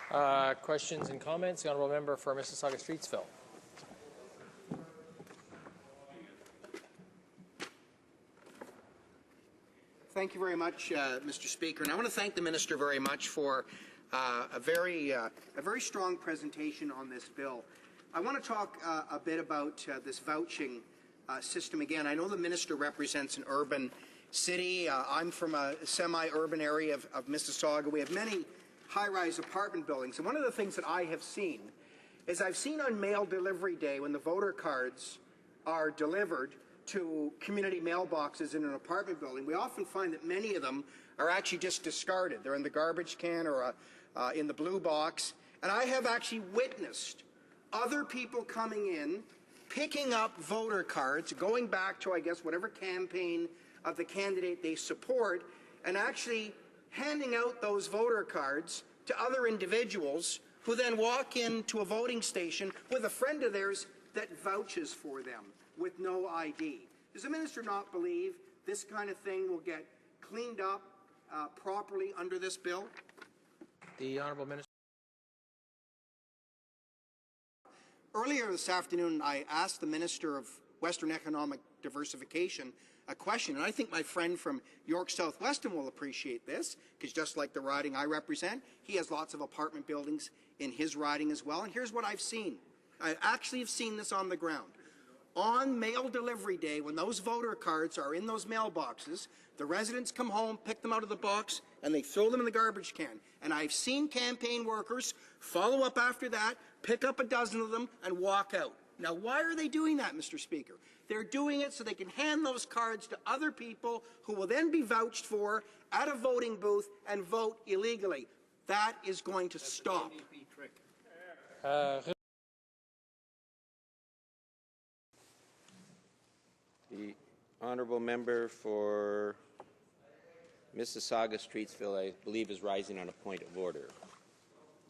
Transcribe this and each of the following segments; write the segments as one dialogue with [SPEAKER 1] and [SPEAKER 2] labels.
[SPEAKER 1] Questions and comments? The Honourable Member for Mississauga-Streetsville.
[SPEAKER 2] Thank you very much, Mr. Speaker. And I want to thank the Minister very much for a very strong presentation on this bill. I want to talk a bit about this vouching system again. I know the Minister represents an urban city. I'm from a semi-urban area of Mississauga. We have many high-rise apartment buildings. And one of the things that I have seen is I've seen on mail delivery day when the voter cards are delivered to community mailboxes in an apartment building, we often find that many of them are actually just discarded. They're in the garbage can or in the blue box. And I have actually witnessed other people coming in, picking up voter cards, going back to, I guess, whatever campaign of the candidate they support, and actually handing out those voter cards to other individuals who then walk into a voting station with a friend of theirs that vouches for them with no ID. Does the Minister not believe this kind of thing will get cleaned up properly under this bill?
[SPEAKER 1] The Honourable Minister.
[SPEAKER 2] Earlier this afternoon, I asked the Minister of Western Economic Diversification a question, and I think my friend from York South Weston will appreciate this, because just like the riding I represent, he has lots of apartment buildings in his riding as well, and here's what I've seen. I actually have seen this on the ground. On mail delivery day, when those voter cards are in those mailboxes, the residents come home, pick them out of the box, and they throw them in the garbage can. And I've seen campaign workers follow up after that, pick up a dozen of them, and walk out. Now, why are they doing that, Mr. Speaker? They're doing it so they can hand those cards to other people who will then be vouched for at a voting booth and vote illegally. That is going to stop.
[SPEAKER 3] The honourable member for Mississauga-Streetsville, I believe, is rising on a point of order.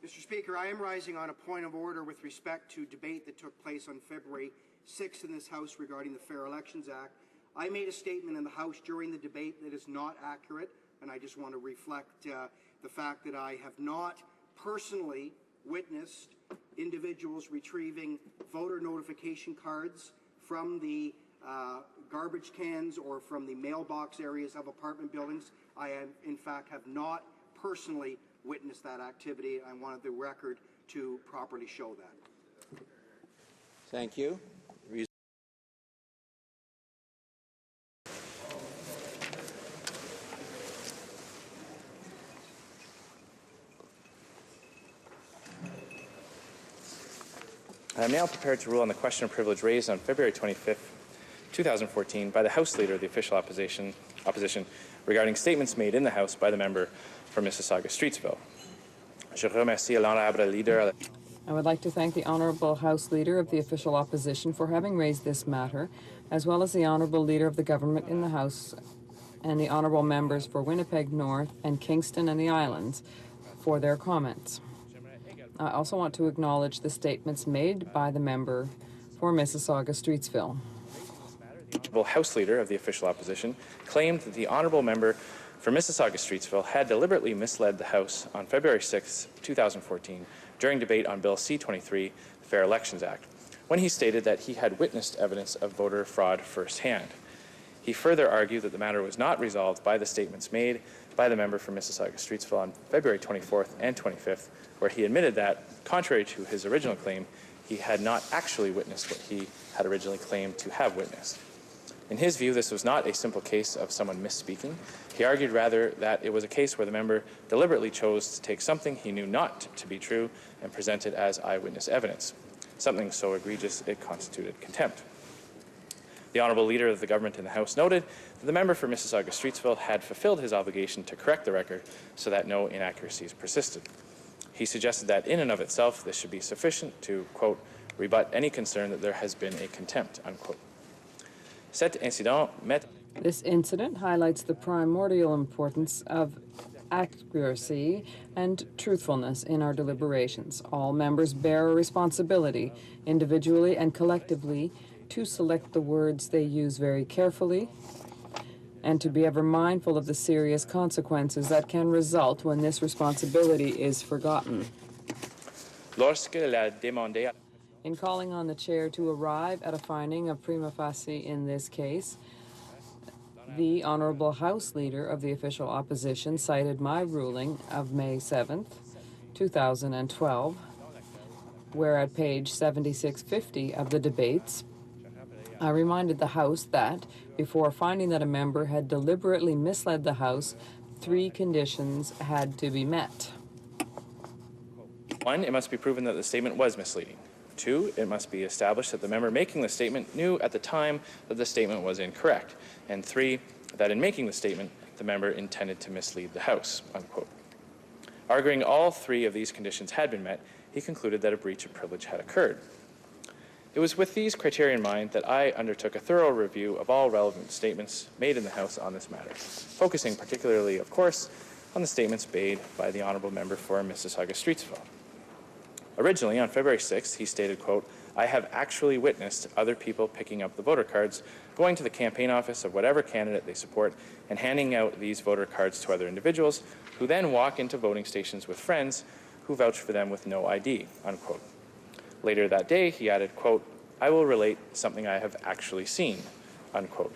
[SPEAKER 2] Mr. Speaker, I am rising on a point of order with respect to debate that took place on February 6th in this House regarding the Fair Elections Act. I made a statement in the House during the debate that is not accurate, and I just want to reflect the fact that I have not personally witnessed individuals retrieving voter notification cards from the garbage cans or from the mailbox areas of apartment buildings. I, in fact, have not personally witnessed that activity. I wanted the record to properly show that.
[SPEAKER 3] Thank you.
[SPEAKER 4] I am now prepared to rule on the question of privilege raised on February 25th, 2014 by the House Leader of the official opposition regarding statements made in the House by the member for Mississauga-Streetsville.
[SPEAKER 5] I would like to thank the Honourable House Leader of the official opposition for having raised this matter, as well as the Honourable Leader of the Government in the House and the Honourable Members for Winnipeg North and Kingston and the Islands for their comments. I also want to acknowledge the statements made by the member for Mississauga-Streetsville.
[SPEAKER 4] The Honourable House Leader of the official opposition claimed that the Honourable Member for Mississauga-Streetsville had deliberately misled the House on February 6, 2014, during debate on Bill C-23, the Fair Elections Act, when he stated that he had witnessed evidence of voter fraud firsthand. He further argued that the matter was not resolved by the statements made by the member for Mississauga-Streetsville on February 24th and 25th, where he admitted that, contrary to his original claim, he had not actually witnessed what he had originally claimed to have witnessed. In his view, this was not a simple case of someone misspeaking. He argued rather that it was a case where the member deliberately chose to take something he knew not to be true and present it as eyewitness evidence, something so egregious it constituted contempt. The Honourable Leader of the Government in the House noted that the member for Mississauga-Streetsville had fulfilled his obligation to correct the record so that no inaccuracies persisted. He suggested that in and of itself this should be sufficient to, quote, rebut any concern that there has been a contempt, unquote.
[SPEAKER 5] This incident highlights the primordial importance of accuracy and truthfulness in our deliberations. All members bear a responsibility, individually and collectively, to select the words they use very carefully and to be ever mindful of the serious consequences that can result when this responsibility is forgotten.
[SPEAKER 4] Lorsque la demandée
[SPEAKER 5] In calling on the chair to arrive at a finding of prima facie in this case, the Honourable House Leader of the official opposition cited my ruling of May 7th, 2012, where at page 7650 of the debates, I reminded the House that, before finding that a member had deliberately misled the House, 3 conditions had to be met.
[SPEAKER 4] 1, it must be proven that the statement was misleading. 2, it must be established that the member making the statement knew at the time that the statement was incorrect. And 3, that in making the statement, the member intended to mislead the House, unquote. Arguing all 3 of these conditions had been met, he concluded that a breach of privilege had occurred. It was with these criteria in mind that I undertook a thorough review of all relevant statements made in the House on this matter, focusing particularly, of course, on the statements made by the Honourable Member for Mississauga-Streetsville. Originally, on February 6th, he stated, quote, "I have actually witnessed other people picking up the voter cards, going to the campaign office of whatever candidate they support, and handing out these voter cards to other individuals, who then walk into voting stations with friends who vouch for them with no ID," unquote. Later that day, he added, quote, "I will relate something I have actually seen," unquote.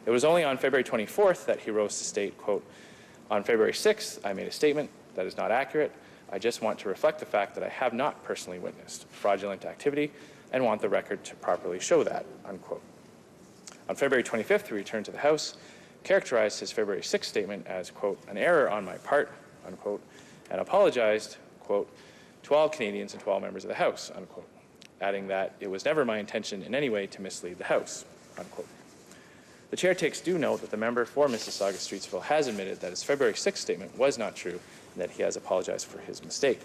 [SPEAKER 4] It was only on February 24th that he rose to state, quote, "On February 6th, I made a statement that is not accurate. I just want to reflect the fact that I have not personally witnessed fraudulent activity and want the record to properly show that," unquote. On February 25th, he returned to the House, characterized his February 6th statement as, quote, "an error on my part," unquote, and apologized, quote, "to all Canadians and to all members of the House," unquote, adding that it was never my intention in any way to mislead the House, unquote. The chair takes due note that the member for Mississauga-Streetsville has admitted that his February 6th statement was not true and that he has apologized for his mistake.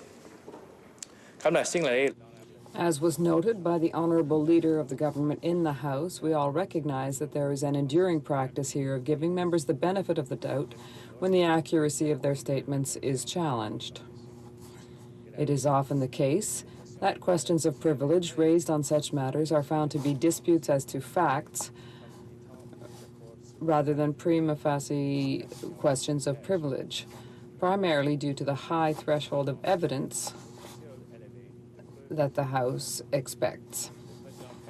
[SPEAKER 5] As was noted by the Honourable Leader of the Government in the House, we all recognize that there is an enduring practice here of giving members the benefit of the doubt when the accuracy of their statements is challenged. It is often the case that questions of privilege raised on such matters are found to be disputes as to facts rather than prima facie questions of privilege, primarily due to the high threshold of evidence that the House expects.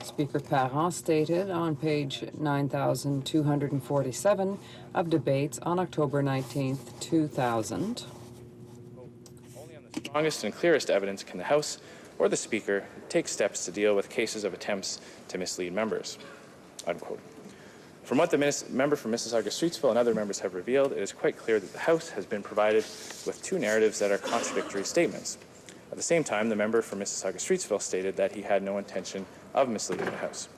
[SPEAKER 5] Speaker Parent stated on page 9247 of debates on October 19th, 2000.
[SPEAKER 4] Strongest and clearest evidence can the House or the Speaker take steps to deal with cases of attempts to mislead members, unquote. From what the member for Mississauga-Streetsville and other members have revealed, it is quite clear that the House has been provided with 2 narratives that are contradictory statements. At the same time, the member for Mississauga-Streetsville stated that he had no intention of misleading the House.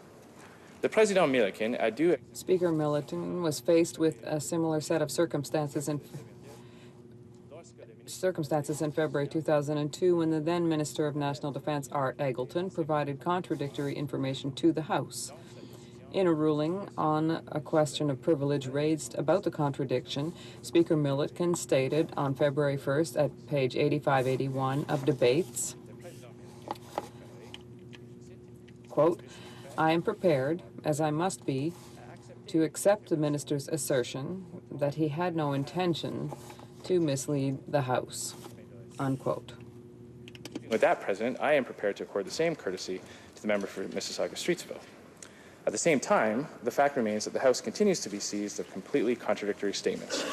[SPEAKER 4] The President Milliken a dû...
[SPEAKER 5] Speaker Milliken was faced with a similar set of circumstances in February 2002 when the then Minister of National Defence, Art Eggleton, provided contradictory information to the House. In a ruling on a question of privilege raised about the contradiction, Speaker Milliken stated on February 1st at page 8581 of debates, quote, "I am prepared, as I must be, to accept the minister's assertion that he had no intention to mislead the House," unquote.
[SPEAKER 4] With that, President, I am prepared to accord the same courtesy to the member for Mississauga-Streetsville. At the same time, the fact remains that the House continues to be seized of completely contradictory statements.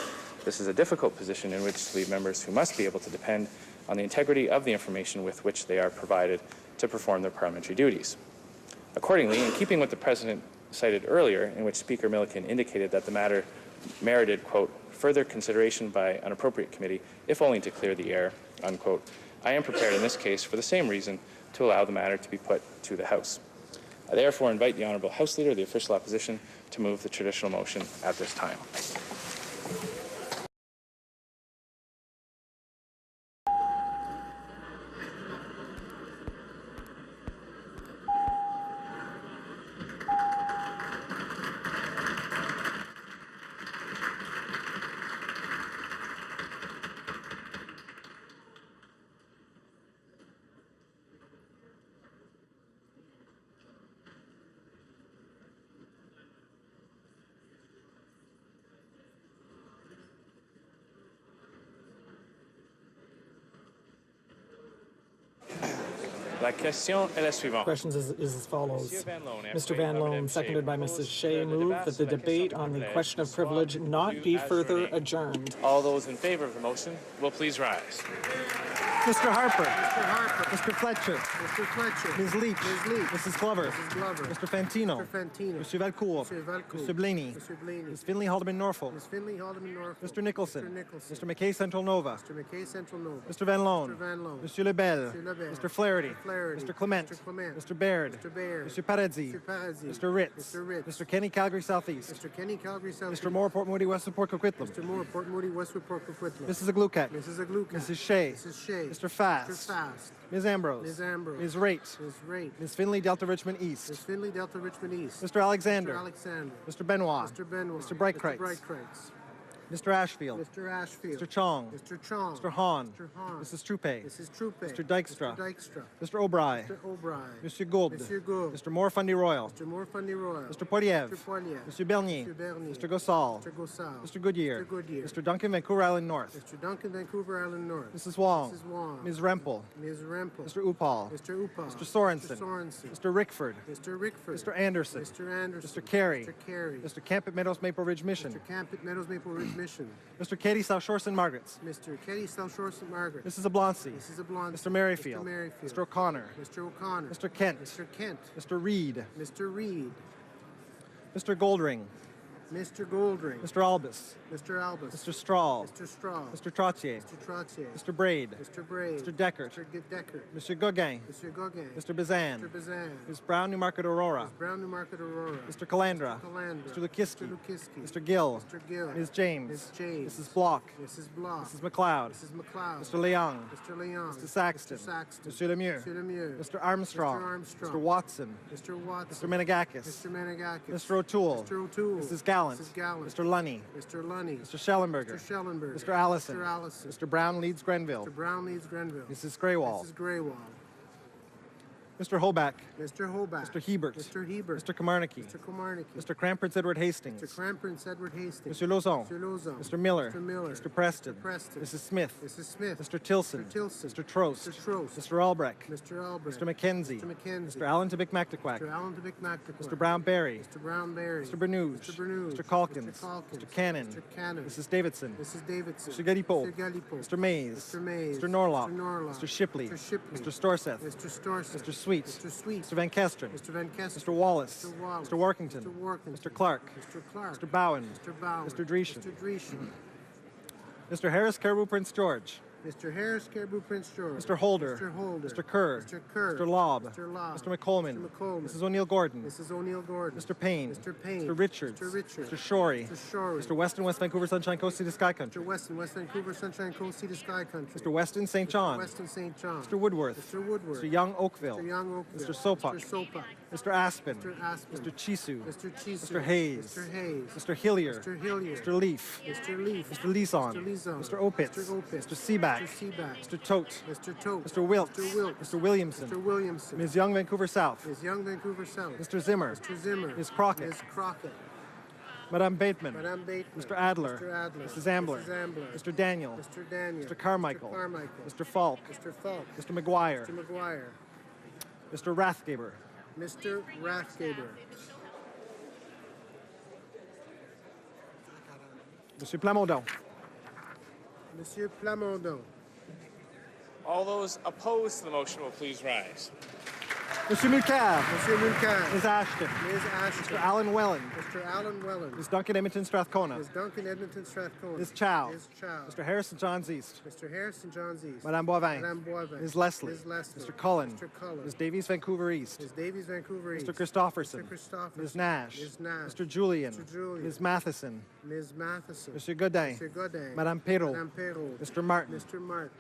[SPEAKER 4] This is a difficult position in which to leave members who must be able to depend on the integrity of the information with which they are provided to perform their parliamentary duties. Accordingly, in keeping with the President cited earlier, in which Speaker Milliken indicated that the matter merited, quote, "further consideration by an appropriate committee, if only to clear the air," unquote, I am prepared in this case, for the same reason, to allow the matter to be put to the House. I therefore invite the Honourable House Leader of the official opposition to move the traditional motion at this time. La question est la suivante.
[SPEAKER 6] Questions is as follows.
[SPEAKER 4] Monsieur Van Loan,
[SPEAKER 6] Mr. Van Loan, seconded by Mrs. Shea, move that the debate on the question of privilege not be further adjourned.
[SPEAKER 4] All those in favor of the motion will please rise.
[SPEAKER 6] Mr. Harper.
[SPEAKER 7] Mr. Harper.
[SPEAKER 6] Mr. Fletcher.
[SPEAKER 7] Mr. Fletcher.
[SPEAKER 6] Ms. Leach.
[SPEAKER 7] Ms. Leach.
[SPEAKER 6] Mrs. Glover.
[SPEAKER 7] Mrs. Glover.
[SPEAKER 6] Mr. Fantino.
[SPEAKER 7] Mr. Fantino.
[SPEAKER 6] Mr. Valcourt.
[SPEAKER 7] Mr. Valcourt.
[SPEAKER 6] Mr. Blaney.
[SPEAKER 7] Mr. Blaney.
[SPEAKER 6] Ms. Finley Haldeman Norfolk.
[SPEAKER 7] Ms. Finley Haldeman Norfolk.
[SPEAKER 6] Mr. Nicholson.
[SPEAKER 7] Mr. Nicholson.
[SPEAKER 6] Mr. McKay Central Nova.
[SPEAKER 7] Mr. McKay Central Nova.
[SPEAKER 6] Mr. Van Loan.
[SPEAKER 7] Mr. Van Loan.
[SPEAKER 6] Monsieur Lebel.
[SPEAKER 7] Monsieur Lebel.
[SPEAKER 6] Mr. Flaherty.
[SPEAKER 7] Mr. Flaherty.
[SPEAKER 6] Mr. Clement.
[SPEAKER 7] Mr. Clement.
[SPEAKER 6] Mr. Baird.
[SPEAKER 7] Mr. Baird.
[SPEAKER 6] Mr. Paradzi.
[SPEAKER 7] Mr. Paradzi.
[SPEAKER 6] Mr. Ritz.
[SPEAKER 7] Mr. Ritz.
[SPEAKER 6] Mr. Kenny Calgary Southeast.
[SPEAKER 7] Mr. Kenny Calgary South.
[SPEAKER 6] Mr. Moore Port Moody West of Port Coquitlam.
[SPEAKER 7] Mr. Moore Port Moody Westwood Port Coquitlam.
[SPEAKER 6] Mrs. Aglukak.
[SPEAKER 7] Mrs. Aglukak.
[SPEAKER 6] Mrs. Shea.
[SPEAKER 7] Mrs. Shea.
[SPEAKER 6] Mr. Fast.
[SPEAKER 7] Mr. Fast.
[SPEAKER 6] Ms. Ambrose.
[SPEAKER 7] Ms. Ambrose.
[SPEAKER 6] Ms. Raitt.
[SPEAKER 7] Ms. Raitt.
[SPEAKER 6] Ms. Finley Delta Richmond East.
[SPEAKER 7] Ms. Finley Delta Richmond East.
[SPEAKER 6] Mr. Alexander.
[SPEAKER 7] Mr. Alexander.
[SPEAKER 6] Mr. Benoit.
[SPEAKER 7] Mr. Benoit.
[SPEAKER 6] Mr. Breitkreitz.
[SPEAKER 7] Mr. Breitkreitz.
[SPEAKER 6] Mr. Ashfield.
[SPEAKER 7] Mr. Ashfield.
[SPEAKER 6] Mr. Chong.
[SPEAKER 7] Mr. Chong.
[SPEAKER 6] Mr. Hahn.
[SPEAKER 7] Mr. Hahn.
[SPEAKER 6] Mrs. Troupe.
[SPEAKER 7] Mrs. Troupe.
[SPEAKER 6] Mr. Dykstra.
[SPEAKER 7] Mr. Dykstra.
[SPEAKER 6] Mr. O'Brien.
[SPEAKER 7] Mr. O'Brien.
[SPEAKER 6] Monsieur Gould.
[SPEAKER 7] Monsieur Gould.
[SPEAKER 6] Mr. Moore Fundy Royal.
[SPEAKER 7] Mr. Moore Fundy Royal.
[SPEAKER 6] Mr. Poiliev.
[SPEAKER 7] Mr. Poiliev.
[SPEAKER 6] Monsieur Bernier.
[SPEAKER 7] Mr. Bernier.
[SPEAKER 6] Mr. Gossal.
[SPEAKER 7] Mr. Gossal.
[SPEAKER 6] Mr. Goodyear.
[SPEAKER 7] Mr. Goodyear.
[SPEAKER 6] Mr. Duncan Vancouver Island North.
[SPEAKER 7] Mr. Duncan Vancouver Island North.
[SPEAKER 6] Mrs. Wong.
[SPEAKER 7] Mrs. Wong.
[SPEAKER 6] Ms. Rempel.
[SPEAKER 7] Ms. Rempel.
[SPEAKER 6] Mr. Upal.
[SPEAKER 7] Mr. Upal.
[SPEAKER 6] Mr. Sorensen.
[SPEAKER 7] Mr. Sorensen.
[SPEAKER 6] Mr. Rickford.
[SPEAKER 7] Mr. Rickford.
[SPEAKER 6] Mr. Anderson.
[SPEAKER 7] Mr. Anderson.
[SPEAKER 6] Mr. Carey.
[SPEAKER 7] Mr. Carey.
[SPEAKER 6] Mr. Camp at Meadows Maple Ridge Mission.
[SPEAKER 7] Mr. Camp at Meadows Maple Ridge Mission.
[SPEAKER 6] Mr. Katie South Shore St. Margaret's.
[SPEAKER 7] Mr. Katie South Shore St. Margaret.
[SPEAKER 6] Mrs. Oblonsky.
[SPEAKER 7] Mrs. Oblonsky.
[SPEAKER 6] Mr. Merrifield.
[SPEAKER 7] Mr. Merrifield.
[SPEAKER 6] Mr. O'Connor.
[SPEAKER 7] Mr. O'Connor.
[SPEAKER 6] Mr. Kent.
[SPEAKER 7] Mr. Kent.
[SPEAKER 6] Mr. Reed.
[SPEAKER 7] Mr. Reed.
[SPEAKER 6] Mr. Goldring.
[SPEAKER 7] Mr. Goldring.
[SPEAKER 6] Mr. Albus.
[SPEAKER 7] Mr. Albus.
[SPEAKER 6] Mr. Strahl.
[SPEAKER 7] Mr. Straw.
[SPEAKER 6] Mr. Trottier.
[SPEAKER 7] Mr. Trottier.
[SPEAKER 6] Mr. Braid.
[SPEAKER 7] Mr. Braid.
[SPEAKER 6] Mr. Deckert.
[SPEAKER 7] Mr. Deckert.
[SPEAKER 6] Mr. Gauguin.
[SPEAKER 7] Mr. Gauguin.
[SPEAKER 6] Mr. Bazan.
[SPEAKER 7] Mr. Bazan.
[SPEAKER 6] Ms. Brown Newmarket Aurora.
[SPEAKER 7] Brown Newmarket Aurora.
[SPEAKER 6] Mr. Calandra.
[SPEAKER 7] Calandra.
[SPEAKER 6] Mr. Lukiski.
[SPEAKER 7] Mr. Lukiski.
[SPEAKER 6] Mr. Gill.
[SPEAKER 7] Mr. Gill.
[SPEAKER 6] Ms. James.
[SPEAKER 7] Ms. James.
[SPEAKER 6] Mrs. Block.
[SPEAKER 7] Mrs. Block.
[SPEAKER 6] Mrs. McLeod.
[SPEAKER 7] Mrs. McLeod.
[SPEAKER 6] Mr. Leung.
[SPEAKER 7] Mr. Leon.
[SPEAKER 6] Mr. Saxton.
[SPEAKER 7] Mr. Saxton.
[SPEAKER 6] Monsieur Lemieux.
[SPEAKER 7] Mr. Lemieux.
[SPEAKER 6] Mr. Armstrong.
[SPEAKER 7] Mr. Armstrong.
[SPEAKER 6] Mr. Watson.
[SPEAKER 7] Mr. Watson.
[SPEAKER 6] Mr. Menegakis.
[SPEAKER 7] Mr. Menegakis.
[SPEAKER 6] Mr. O'Toole.
[SPEAKER 7] Mr. O'Toole.
[SPEAKER 6] Mrs. Gallant.
[SPEAKER 7] Mrs. Gallant.
[SPEAKER 6] Mr. Lunny.
[SPEAKER 7] Mr. Lunny.
[SPEAKER 6] Mr. Schellenberger.
[SPEAKER 7] Mr. Schellenberger.
[SPEAKER 6] Mr. Allison.
[SPEAKER 7] Mr. Allison.
[SPEAKER 6] Mr. Brown Leeds Grenville.
[SPEAKER 7] Mr. Brown Leeds Grenville.
[SPEAKER 6] Mrs. Graywall.
[SPEAKER 7] Mrs. Graywall.
[SPEAKER 6] Mr. Hoback.
[SPEAKER 7] Mr. Hoback.
[SPEAKER 6] Mr. Hebert.
[SPEAKER 7] Mr. Hebert.
[SPEAKER 6] Mr. Kamarnicki.
[SPEAKER 7] Mr. Komarnicki.
[SPEAKER 6] Mr. Crampers Edward Hastings.
[SPEAKER 7] Mr. Crampers Edward Hastings.
[SPEAKER 6] Monsieur Lauzon.
[SPEAKER 7] Mr. Lauzon.
[SPEAKER 6] Mr. Miller.
[SPEAKER 7] Mr. Miller.
[SPEAKER 6] Mr. Preston.
[SPEAKER 7] Mr. Preston.
[SPEAKER 6] Mrs. Smith.
[SPEAKER 7] Mrs. Smith.
[SPEAKER 6] Mr. Tilson.
[SPEAKER 7] Mr. Tilson.
[SPEAKER 6] Mr. Trost.
[SPEAKER 7] Mr. Trost.
[SPEAKER 6] Mr. Albrecht.
[SPEAKER 7] Mr. Albrecht.
[SPEAKER 6] Mr. McKenzie.
[SPEAKER 7] Mr. McKenzie.
[SPEAKER 6] Mr. Allen Tibic Mactaquac.
[SPEAKER 7] Mr. Allen Tibic Mactaquac.
[SPEAKER 6] Mr. Brown Berry.
[SPEAKER 7] Mr. Brown Berry.
[SPEAKER 6] Mr. Bernouge.
[SPEAKER 7] Mr. Bernouge.
[SPEAKER 6] Mr. Calkins.
[SPEAKER 7] Mr. Calkins.
[SPEAKER 6] Mr. Cannon.
[SPEAKER 7] Mr. Cannon.
[SPEAKER 6] Mrs. Davidson.
[SPEAKER 7] Mrs. Davidson.
[SPEAKER 6] Mr. Galipo.
[SPEAKER 7] Mr. Galipo.
[SPEAKER 6] Mr. Mays.
[SPEAKER 7] Mr. Mays.
[SPEAKER 6] Mr. Norlock.
[SPEAKER 7] Mr. Norlock.
[SPEAKER 6] Mr. Shipley.
[SPEAKER 7] Mr. Shipley.
[SPEAKER 6] Mr. Storseth.
[SPEAKER 7] Mr. Storseth.
[SPEAKER 6] Mr. Sweet.
[SPEAKER 7] Mr. Sweet.
[SPEAKER 6] Mr. Van Kesteren.
[SPEAKER 7] Mr. Van Kester.
[SPEAKER 6] Mr. Wallace.
[SPEAKER 7] Mr. Wallace.
[SPEAKER 6] Mr. Workington.
[SPEAKER 7] Mr. Workington.
[SPEAKER 6] Mr. Clark.
[SPEAKER 7] Mr. Clark.
[SPEAKER 6] Mr. Bowen.
[SPEAKER 7] Mr. Bowen.
[SPEAKER 6] Mr. Dreeshen.
[SPEAKER 7] Mr. Dreeshen.
[SPEAKER 6] Mr. Harris Caribou Prince George.
[SPEAKER 7] Mr. Harris Caribou Prince George.
[SPEAKER 6] Mr. Holder.
[SPEAKER 7] Mr. Holder.
[SPEAKER 6] Mr. Kerr.
[SPEAKER 7] Mr. Kerr.
[SPEAKER 6] Mr. Lobb.
[SPEAKER 7] Mr. Lobb.
[SPEAKER 6] Mr. McColman.
[SPEAKER 7] Mr. McColman.
[SPEAKER 6] Mrs. O'Neill Gordon.
[SPEAKER 7] Mrs. O'Neill Gordon.
[SPEAKER 6] Mr. Payne.
[SPEAKER 7] Mr. Payne.
[SPEAKER 6] Mr. Richards.
[SPEAKER 7] Mr. Richards.
[SPEAKER 6] Mr. Shorey.
[SPEAKER 7] Mr. Shorey.
[SPEAKER 6] Mr. Weston, West Vancouver, Sunshine Coast, Sea to Sky Country.
[SPEAKER 7] Mr. Weston, West Vancouver, Sunshine Coast, Sea to Sky Country.
[SPEAKER 6] Mr. Weston, St. John.
[SPEAKER 7] Weston St. John.
[SPEAKER 6] Mr. Woodworth.
[SPEAKER 7] Mr. Woodworth.
[SPEAKER 6] Mr. Young Oakville.
[SPEAKER 7] Mr. Young Oakville.
[SPEAKER 6] Mr. Sopak.
[SPEAKER 7] Mr. Sopak.
[SPEAKER 6] Mr. Aspen.
[SPEAKER 7] Mr. Aspen.
[SPEAKER 6] Mr. Chisu.
[SPEAKER 7] Mr. Chisu.
[SPEAKER 6] Mr. Hayes.
[SPEAKER 7] Mr. Hayes.
[SPEAKER 6] Mr. Hillier.
[SPEAKER 7] Mr. Hillier.
[SPEAKER 6] Mr. Leaf.
[SPEAKER 7] Mr. Leaf.
[SPEAKER 6] Mr. Leeson.
[SPEAKER 7] Mr. Leeson.
[SPEAKER 6] Mr. Opitz.
[SPEAKER 7] Mr. Opitz.
[SPEAKER 6] Mr. Seaback.
[SPEAKER 7] Mr. Seaback.
[SPEAKER 6] Mr. Tote.
[SPEAKER 7] Mr. Tote.
[SPEAKER 6] Mr. Wilkes.
[SPEAKER 7] Mr. Wilkes.
[SPEAKER 6] Mr. Williamson.
[SPEAKER 7] Mr. Williamson.
[SPEAKER 6] Ms. Young, Vancouver South.
[SPEAKER 7] Ms. Young, Vancouver South.
[SPEAKER 6] Mr. Zimmer.
[SPEAKER 7] Mr. Zimmer.
[SPEAKER 6] Ms. Crockett.
[SPEAKER 7] Ms. Crockett.
[SPEAKER 6] Madame Bateman.
[SPEAKER 7] Madame Bateman.
[SPEAKER 6] Mr. Adler.
[SPEAKER 7] Mr. Adler.
[SPEAKER 6] Mrs. Ambler.
[SPEAKER 7] Mrs. Ambler.
[SPEAKER 6] Mr. Daniel.
[SPEAKER 7] Mr. Daniel.
[SPEAKER 6] Mr. Carmichael.
[SPEAKER 7] Mr. Carmichael.
[SPEAKER 6] Mr. Falk.
[SPEAKER 7] Mr. Falk.
[SPEAKER 6] Mr. McGuire.
[SPEAKER 7] Mr. McGuire.
[SPEAKER 6] Mr. Rathgaber.
[SPEAKER 7] Mr. Rathgaber.
[SPEAKER 6] Monsieur Plamondon.
[SPEAKER 7] Monsieur Plamondon.
[SPEAKER 4] All those opposed to the motion will please rise.
[SPEAKER 6] Monsieur Mulcair.
[SPEAKER 7] Monsieur Mulcair.
[SPEAKER 6] Ms. Ashton.
[SPEAKER 7] Ms. Ashton.
[SPEAKER 6] Mr. Alan Welland.
[SPEAKER 7] Mr. Alan Welland.
[SPEAKER 6] Ms. Duncan Edmonton Strathcona.
[SPEAKER 7] Ms. Duncan Edmonton Strathcona.
[SPEAKER 6] Ms. Chow.
[SPEAKER 7] Ms. Chow.
[SPEAKER 6] Mr. Harrison Johns East.
[SPEAKER 7] Mr. Harrison Johns East.
[SPEAKER 6] Madame Boivin.
[SPEAKER 7] Madame Boivin.
[SPEAKER 6] Ms. Leslie.
[SPEAKER 7] Ms. Leslie.
[SPEAKER 6] Mr. Cullen.
[SPEAKER 7] Mr. Cullen.
[SPEAKER 6] Ms. Davies Vancouver East.
[SPEAKER 7] Ms. Davies Vancouver East.
[SPEAKER 6] Mr. Christopherson.
[SPEAKER 7] Mr. Christopherson.
[SPEAKER 6] Ms. Nash.
[SPEAKER 7] Ms. Nash.
[SPEAKER 6] Mr. Julian.
[SPEAKER 7] Mr. Julian.
[SPEAKER 6] Ms. Matheson.
[SPEAKER 7] Ms. Matheson.
[SPEAKER 6] Monsieur Godin.
[SPEAKER 7] Mr. Godin.
[SPEAKER 6] Madame Perrault.
[SPEAKER 7] Madame Perrault.
[SPEAKER 6] Mr. Martin.
[SPEAKER 7] Mr. Martin.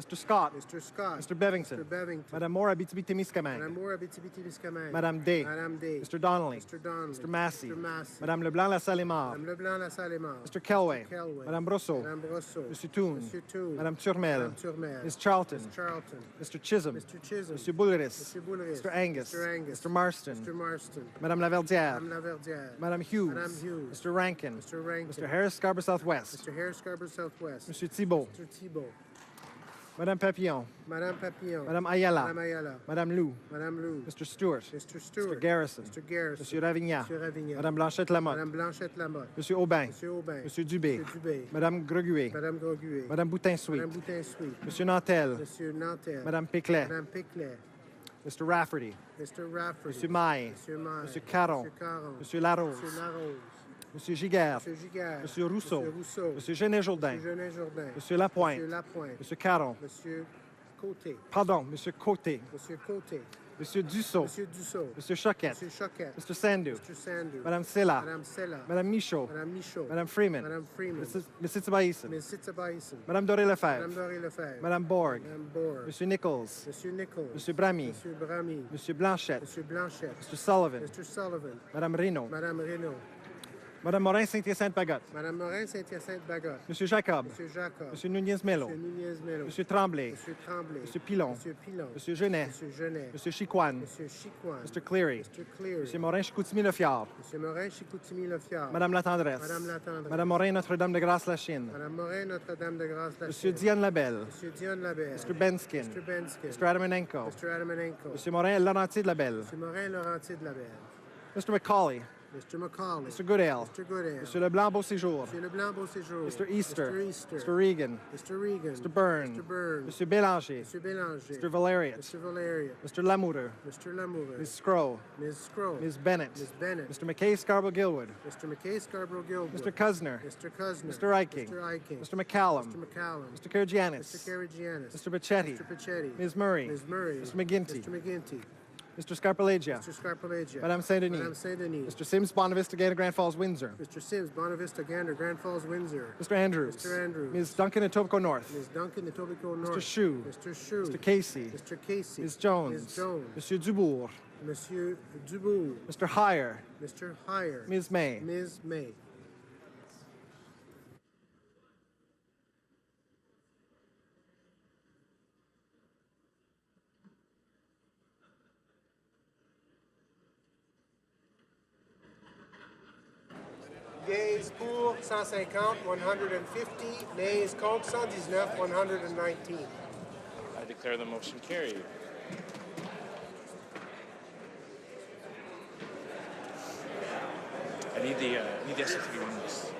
[SPEAKER 6] Mr. Scott.
[SPEAKER 7] Mr. Scott.
[SPEAKER 6] Mr. Bevington.
[SPEAKER 7] Mr. Bevington.
[SPEAKER 6] Madame Moore Abitibi-Témiscamingue.
[SPEAKER 7] Madame Moore Abitibi-Témiscamingue.
[SPEAKER 6] Madame Day.
[SPEAKER 7] Madame Day.
[SPEAKER 6] Mr. Donnelly.
[SPEAKER 7] Mr. Donnelly.
[SPEAKER 6] Mr. Massey.
[SPEAKER 7] Mr. Massey.
[SPEAKER 6] Madame Leblanc La Salle-et-Mar.
[SPEAKER 7] Madame Leblanc La Salle-et-Mar.
[SPEAKER 6] Mr. Kelway.
[SPEAKER 7] Kelway.
[SPEAKER 6] Madame Brosseau.
[SPEAKER 7] Madame Brosseau.
[SPEAKER 6] Monsieur Toon.
[SPEAKER 7] Monsieur Toon.
[SPEAKER 6] Madame Turmel.
[SPEAKER 7] Madame Turmel.
[SPEAKER 6] Ms. Charlton.
[SPEAKER 7] Ms. Charlton.
[SPEAKER 6] Mr. Chisholm.
[SPEAKER 7] Mr. Chisholm.
[SPEAKER 6] Monsieur Boulris.
[SPEAKER 7] Mr. Boulris.
[SPEAKER 6] Mr. Angus.
[SPEAKER 7] Mr. Angus.
[SPEAKER 6] Mr. Marston.
[SPEAKER 7] Mr. Marston.
[SPEAKER 6] Madame Laverdière.
[SPEAKER 7] Madame Laverdière.
[SPEAKER 6] Madame Hughes.
[SPEAKER 7] Madame Hughes.
[SPEAKER 6] Mr. Rankin.
[SPEAKER 7] Mr. Rankin.
[SPEAKER 6] Mr. Harris Scarborough Southwest.
[SPEAKER 7] Mr. Harris Scarborough Southwest.
[SPEAKER 6] Monsieur Thibault.
[SPEAKER 7] Mr. Thibault.
[SPEAKER 8] Madame Papillon,
[SPEAKER 7] Madame Papillon,
[SPEAKER 8] Madame Ayala,
[SPEAKER 7] Madame Ayala,
[SPEAKER 8] Madame Lou,
[SPEAKER 7] Madame Lou,
[SPEAKER 8] Mr. Stewart,
[SPEAKER 7] Mr. Stewart,
[SPEAKER 8] Mr. Garrison,
[SPEAKER 7] Mr. Garrison,
[SPEAKER 8] Monsieur Ravignan,
[SPEAKER 7] Monsieur Ravignan,
[SPEAKER 8] Madame Blanchette-Lamotte,
[SPEAKER 7] Madame Blanchette-Lamotte,
[SPEAKER 8] Monsieur Aubin,
[SPEAKER 7] Monsieur Aubin,
[SPEAKER 8] Monsieur Dubé,
[SPEAKER 7] Monsieur Dubé,
[SPEAKER 8] Madame Greguet,
[SPEAKER 7] Madame Groguet,
[SPEAKER 8] Madame Boutin-Sweet,
[SPEAKER 7] Madame Boutin-Sweet,
[SPEAKER 8] Monsieur Nantel,
[SPEAKER 7] Monsieur Nantel,
[SPEAKER 8] Madame Péclet,
[SPEAKER 7] Madame Péclet,
[SPEAKER 8] Mr. Rafferty,
[SPEAKER 7] Mr. Rafferty,
[SPEAKER 8] Monsieur Maille,
[SPEAKER 7] Monsieur Maille,
[SPEAKER 8] Monsieur Caron,
[SPEAKER 7] Monsieur Caron,
[SPEAKER 8] Monsieur Larose,
[SPEAKER 7] Monsieur Larose,
[SPEAKER 8] Monsieur Giguère,
[SPEAKER 7] Monsieur Giguère,
[SPEAKER 8] Monsieur Rousseau,
[SPEAKER 7] Monsieur Rousseau,
[SPEAKER 8] Monsieur Genet-Jourdain,
[SPEAKER 7] Monsieur Genet-Jourdain,
[SPEAKER 8] Monsieur Lapointe,
[SPEAKER 7] Monsieur Lapointe,
[SPEAKER 8] Monsieur Caron,
[SPEAKER 7] Monsieur Côté,
[SPEAKER 8] pardon, Monsieur Côté,
[SPEAKER 7] Monsieur Côté,
[SPEAKER 8] Monsieur Dussault,
[SPEAKER 7] Monsieur Dussault,
[SPEAKER 8] Monsieur Choquette,
[SPEAKER 7] Monsieur Choquette,
[SPEAKER 8] Mr. Sandu,
[SPEAKER 7] Mr. Sandu,
[SPEAKER 8] Madame Silla,
[SPEAKER 7] Madame Sella,
[SPEAKER 8] Madame Michaud,
[SPEAKER 7] Madame Michaud,
[SPEAKER 8] Madame Freeman,
[SPEAKER 7] Madame Freeman,
[SPEAKER 8] Mrs. Tibaïsen,
[SPEAKER 7] Ms. Sitzabaïsen,
[SPEAKER 8] Madame Doré-Lefebvre,
[SPEAKER 7] Madame Doré-Lefebvre,
[SPEAKER 8] Madame Borg,
[SPEAKER 7] Madame Bourg,
[SPEAKER 8] Monsieur Nichols,
[SPEAKER 7] Monsieur Nichols,
[SPEAKER 8] Monsieur Bramy,
[SPEAKER 7] Monsieur Bramy,
[SPEAKER 8] Monsieur Blanchette,
[SPEAKER 7] Monsieur Blanchette,
[SPEAKER 8] Mr. Sullivan,
[SPEAKER 7] Mr. Sullivan,
[SPEAKER 8] Madame Reynaud,
[SPEAKER 7] Madame Reynaud,
[SPEAKER 8] Madame Morin-Saint-Hyacinthe-Bagotte,
[SPEAKER 7] Madame Morin-Saint-Hyacinthe-Bagotte,
[SPEAKER 8] Monsieur Jacob,
[SPEAKER 7] Monsieur Jacob,
[SPEAKER 8] Monsieur Nunez-Melo,
[SPEAKER 7] Monsieur Nunez-Melo,
[SPEAKER 8] Monsieur Tremblay,
[SPEAKER 7] Monsieur Tremblay,
[SPEAKER 8] Monsieur Pilon,
[SPEAKER 7] Monsieur Pilon,
[SPEAKER 8] Monsieur Genet,
[SPEAKER 7] Monsieur Genet,
[SPEAKER 8] Monsieur Chicoine,
[SPEAKER 7] Monsieur Chicoine,
[SPEAKER 8] Mr. Cleary,
[SPEAKER 7] Mr. Cleary,
[SPEAKER 8] Monsieur Morin-Chicoutimi-Le-Fjord,
[SPEAKER 7] Monsieur Morin-Chicoutimi-Le-Fjord,
[SPEAKER 8] Madame Latendresse,
[SPEAKER 7] Madame Latendresse,
[SPEAKER 8] Madame Morin-Notre-Dame-de-Grâce-Lachine,
[SPEAKER 7] Madame Morin Notre-Dame-de-Grâce-Lachine,
[SPEAKER 8] Monsieur Diane Labelle,
[SPEAKER 7] Monsieur Dion Labelle,
[SPEAKER 8] Mr. Benskin,
[SPEAKER 7] Mr. Benskin,
[SPEAKER 8] Mr. Adamanenko,
[SPEAKER 7] Mr. Adamanenko,
[SPEAKER 8] Monsieur Morin-Laurentier-de-Labelle,
[SPEAKER 7] Monsieur Morin-Laurentier de Labelle,
[SPEAKER 8] Mr. McCauley,
[SPEAKER 7] Mr. Macaulay,
[SPEAKER 8] Mr. Goodale,
[SPEAKER 7] Mr. Goodale,
[SPEAKER 8] Monsieur Leblanc-Beauséjour,
[SPEAKER 7] Monsieur Leblanc-Beauséjour,
[SPEAKER 8] Mr. Easter,
[SPEAKER 7] Mr. Easter,
[SPEAKER 8] Mr. Regan,
[SPEAKER 7] Mr. Regan,
[SPEAKER 8] Mr. Byrne,
[SPEAKER 7] Mr. Byrne,
[SPEAKER 8] Monsieur Bélanger,
[SPEAKER 7] Monsieur Bélanger,
[SPEAKER 8] Mr. Valeriot,
[SPEAKER 7] Mr. Valeriot,
[SPEAKER 8] Mr. Lamoureux,
[SPEAKER 7] Mr. Lamoureux,
[SPEAKER 8] Ms. Scrow,
[SPEAKER 7] Ms. Scroll,
[SPEAKER 8] Ms. Bennett,
[SPEAKER 7] Ms. Bennett,
[SPEAKER 8] Mr. McKay Scarborough-Gilwood,
[SPEAKER 7] Mr. McKay Scarborough-Gilwood,
[SPEAKER 8] Mr. Cuzner,
[SPEAKER 7] Mr. Cuzner,
[SPEAKER 8] Mr. Eiking,
[SPEAKER 7] Mr. Eiking,
[SPEAKER 8] Mr. McCallum,
[SPEAKER 7] Mr. McCallum,
[SPEAKER 8] Mr. Karagianis,
[SPEAKER 7] Mr. Karagianis,
[SPEAKER 8] Mr. Bacchetti,
[SPEAKER 7] Mr. Pachetti,
[SPEAKER 8] Ms. Murray,
[SPEAKER 7] Ms. Murray,
[SPEAKER 8] Mr. McGinty,
[SPEAKER 7] Mr. McGinty,
[SPEAKER 8] Mr. Scarpalagia,
[SPEAKER 7] Mr. Scarpalagia,
[SPEAKER 8] Madame Saint-Denis,
[SPEAKER 7] Madame Saint-Denis,
[SPEAKER 8] Mr. Sims, Bonavista, Gander, Grand Falls, Windsor,
[SPEAKER 7] Mr. Sims, Bonavista, Gander, Grand Falls, Windsor,
[SPEAKER 8] Mr. Andrews,
[SPEAKER 7] Mr. Andrews,
[SPEAKER 8] Ms. Duncan, Etobicoke North,
[SPEAKER 7] Ms. Duncan, Etobicoke North,
[SPEAKER 8] Mr. Shue,
[SPEAKER 7] Mr. Shue,
[SPEAKER 8] Mr. Casey,
[SPEAKER 7] Mr. Casey,
[SPEAKER 8] Ms. Jones,
[SPEAKER 7] Ms. Jones,
[SPEAKER 8] Monsieur Dubourg,
[SPEAKER 7] Monsieur Dubourg,
[SPEAKER 8] Mr. Heyer,
[SPEAKER 7] Mr. Heyer,
[SPEAKER 8] Ms. May.
[SPEAKER 7] Ms. May. Yeas pour 150, 150. Nays contre 119, 119.
[SPEAKER 4] I declare the motion carried. I need the SR31 on this.